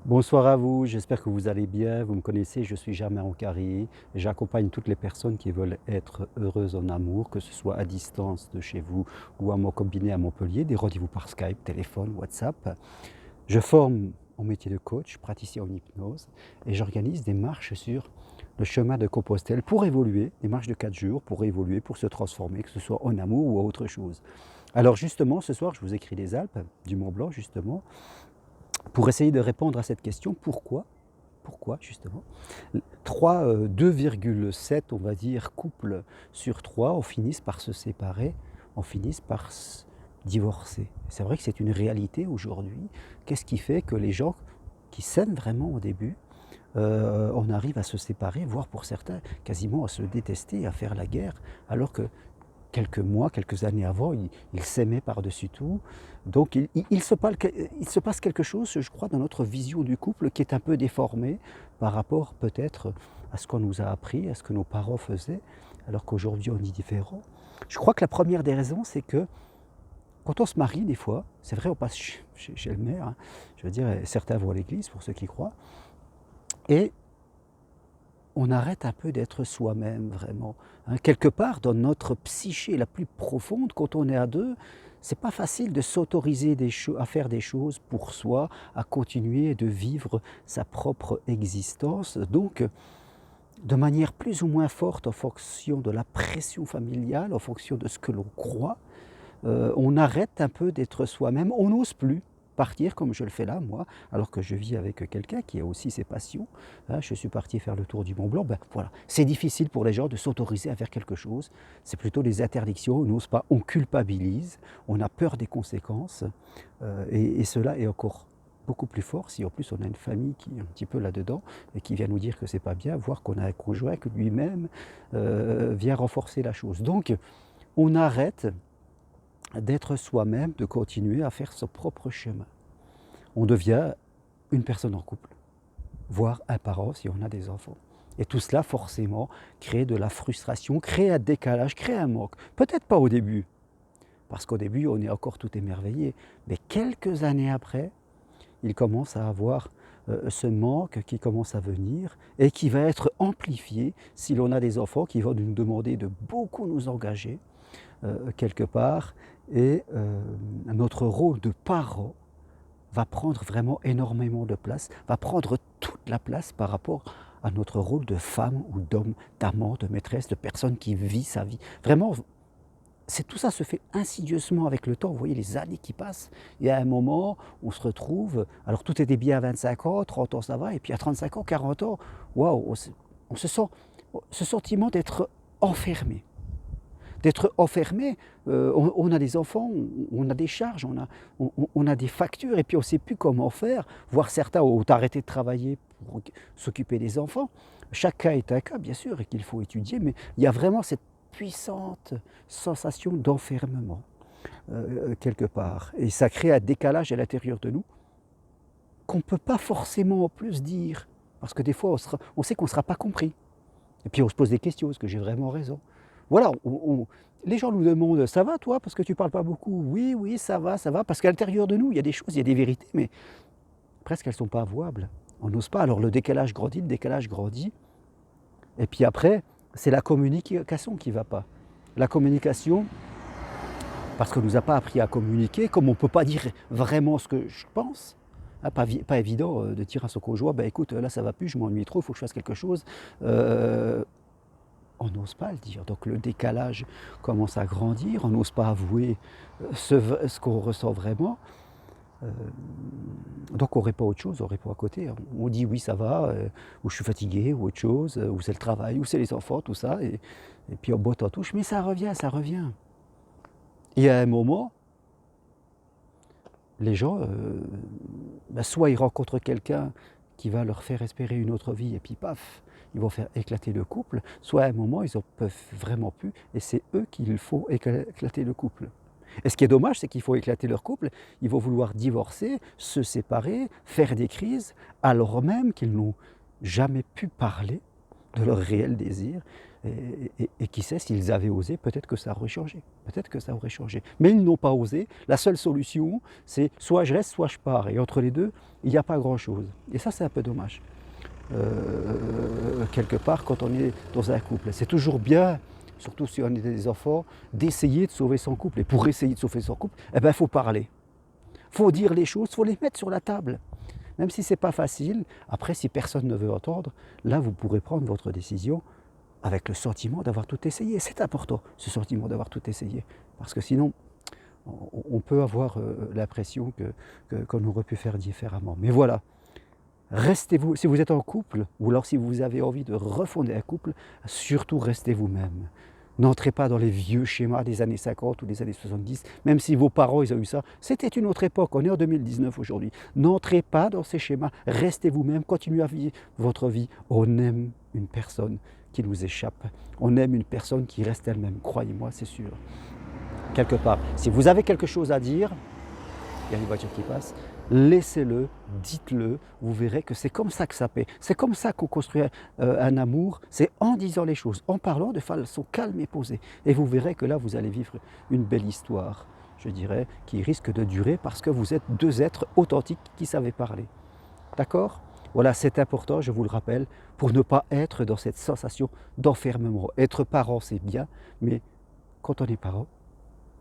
Bonsoir à vous, j'espère que vous allez bien. Vous me connaissez, je suis Germain Roncarié et j'accompagne toutes les personnes qui veulent être heureuses en amour, que ce soit à distance de chez vous ou à mon cabinet à Montpellier, des rendez-vous par Skype, téléphone, WhatsApp. Je forme au métier de coach, praticien en hypnose et j'organise des marches sur le chemin de Compostelle pour évoluer, des marches de 4 jours pour évoluer, pour se transformer, que ce soit en amour ou à autre chose. Alors justement, ce soir, je vous écris des Alpes, du Mont Blanc justement, pour essayer de répondre à cette question, pourquoi? Pourquoi justement? 2,7 on va dire couples sur 3 on finissent par se séparer, on finissent par se divorcer. C'est vrai que c'est une réalité aujourd'hui. Qu'est-ce qui fait que les gens qui s'aiment vraiment au début, on arrive à se séparer, voire pour certains quasiment à se détester, à faire la guerre, alors que quelques mois, quelques années avant, ils s'aimaient par-dessus tout. Donc il se passe quelque chose, je crois, dans notre vision du couple qui est un peu déformée par rapport peut-être à ce qu'on nous a appris, à ce que nos parents faisaient, alors qu'aujourd'hui on est différent. Je crois que la première des raisons, c'est que quand on se marie des fois, c'est vrai, on passe chez le maire, hein, je veux dire, certains vont à l'église pour ceux qui croient, et on arrête un peu d'être soi-même vraiment, hein. Quelque part dans notre psyché la plus profonde, quand on est à deux, c'est pas facile de s'autoriser à faire des choses pour soi, à continuer de vivre sa propre existence. Donc, de manière plus ou moins forte en fonction de la pression familiale, en fonction de ce que l'on croit, on arrête un peu d'être soi-même, on n'ose plus partir comme je le fais là, moi, alors que je vis avec quelqu'un qui a aussi ses passions, hein. Je suis parti faire le tour du Mont Blanc, ben voilà. C'est difficile pour les gens de s'autoriser à faire quelque chose, c'est plutôt des interdictions, on n'ose pas, on culpabilise, on a peur des conséquences, et cela est encore beaucoup plus fort si en plus on a une famille qui est un petit peu là-dedans et qui vient nous dire que c'est pas bien, voire qu'on a un conjoint que lui-même vient renforcer la chose. Donc on arrête d'être soi-même, de continuer à faire son propre chemin. On devient une personne en couple, voire un parent si on a des enfants. Et tout cela, forcément, crée de la frustration, crée un décalage, crée un manque. Peut-être pas au début, parce qu'au début, on est encore tout émerveillé. Mais quelques années après, il commence à avoir ce manque qui commence à venir et qui va être amplifié si l'on a des enfants qui vont nous demander de beaucoup nous engager quelque part. Et notre rôle de parent va prendre vraiment énormément de place, va prendre toute la place par rapport à notre rôle de femme ou d'homme, d'amant, de maîtresse, de personne qui vit sa vie. Vraiment, tout ça se fait insidieusement avec le temps. Vous voyez les années qui passent et à un moment, on se retrouve, alors tout était bien à 25 ans, 30 ans ça va, et puis à 35 ans, 40 ans, waouh, on se sent ce sentiment d'être enfermé. D'être enfermé, on a des enfants, on a des charges, on a des factures et puis on ne sait plus comment faire, voire certains ont arrêté de travailler pour s'occuper des enfants. Chaque cas est un cas bien sûr et qu'il faut étudier, mais il y a vraiment cette puissante sensation d'enfermement, quelque part, et ça crée un décalage à l'intérieur de nous qu'on ne peut pas forcément en plus dire, parce que des fois on sait qu'on ne sera pas compris et puis on se pose des questions: «Est-ce que j'ai vraiment raison?» Voilà, les gens nous demandent: «Ça va toi? Parce que tu parles pas beaucoup». «Oui, oui, ça va», parce qu'à l'intérieur de nous, il y a des choses, il y a des vérités, mais presque elles ne sont pas avouables. On n'ose pas, alors le décalage grandit et puis après, c'est la communication qui ne va pas. La communication, parce qu'on ne nous a pas appris à communiquer, comme on ne peut pas dire vraiment ce que je pense, hein, pas évident, de dire à son conjoint: «Bah écoute, là ça va plus, je m'ennuie trop, il faut que je fasse quelque chose». On n'ose pas le dire, donc le décalage commence à grandir, on n'ose pas avouer ce qu'on ressent vraiment. Hem, donc on répond autre chose, on répond à côté. On dit: «Oui, ça va», ou «Je suis fatigué» ou autre chose, ou c'est le travail, ou c'est les enfants, tout ça, et puis on botte en touche, mais ça revient, ça revient. Et à un moment, les gens, bah, soit ils rencontrent quelqu'un qui va leur faire espérer une autre vie et puis paf, ils vont faire éclater le couple, soit à un moment ils en peuvent vraiment plus et c'est eux qu'il faut éclater le couple. Et ce qui est dommage, c'est qu'il faut éclater leur couple, ils vont vouloir divorcer, se séparer, faire des crises, alors même qu'ils n'ont jamais pu parler de leur réel désir. Et qui sait, s'ils avaient osé, peut-être que ça aurait changé. Peut-être que ça aurait changé. Mais ils n'ont pas osé. La seule solution, c'est soit je reste, soit je pars. Et entre les deux, il n'y a pas grand-chose. Et ça, c'est un peu dommage. Quelque part, quand on est dans un couple, c'est toujours bien, surtout si on est des enfants, d'essayer de sauver son couple. Et pour essayer de sauver son couple, eh ben, il faut parler. Il faut dire les choses, il faut les mettre sur la table. Même si ce n'est pas facile, après, si personne ne veut entendre, là, vous pourrez prendre votre décision avec le sentiment d'avoir tout essayé. C'est important, ce sentiment d'avoir tout essayé. Parce que sinon, on peut avoir l'impression qu'on aurait pu faire différemment. Mais voilà, restez-vous, si vous êtes en couple, ou alors si vous avez envie de refonder un couple, surtout restez vous-même. N'entrez pas dans les vieux schémas des années 50 ou des années 70, même si vos parents ils ont eu ça. C'était une autre époque, on est en 2019 aujourd'hui. N'entrez pas dans ces schémas, restez vous-même, continuez à vivre votre vie. On aime une personne qui nous échappe, on aime une personne qui reste elle-même, croyez-moi, c'est sûr. Quelque part, si vous avez quelque chose à dire, il y a une voiture qui passe, laissez-le, dites-le, vous verrez que c'est comme ça que ça paie. C'est comme ça qu'on construit un amour, c'est en disant les choses, en parlant de façon calme et posée. Et vous verrez que là, vous allez vivre une belle histoire, je dirais, qui risque de durer parce que vous êtes deux êtres authentiques qui savent parler. D'accord ? Voilà, c'est important, je vous le rappelle, pour ne pas être dans cette sensation d'enfermement. Être parent, c'est bien, mais quand on est parent,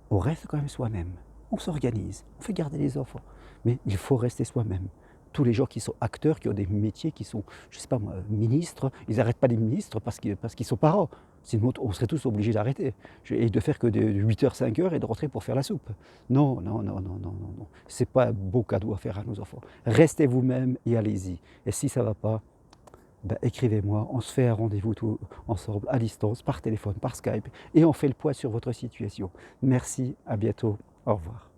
on reste quand même soi-même. On s'organise, on fait garder les enfants, mais il faut rester soi-même. Tous les gens qui sont acteurs, qui ont des métiers, qui sont, je ne sais pas moi, ministres, ils n'arrêtent pas les ministres parce qu'ils sont parents. Sinon, on serait tous obligés d'arrêter et de faire que de 8h, 5h et de rentrer pour faire la soupe. Non, non, non, non, non, non, non. Ce n'est pas un beau cadeau à faire à nos enfants. Restez vous-même et allez-y. Et si ça ne va pas, ben, écrivez-moi, on se fait un rendez-vous tout ensemble, à distance, par téléphone, par Skype, et on fait le point sur votre situation. Merci, à bientôt, au revoir.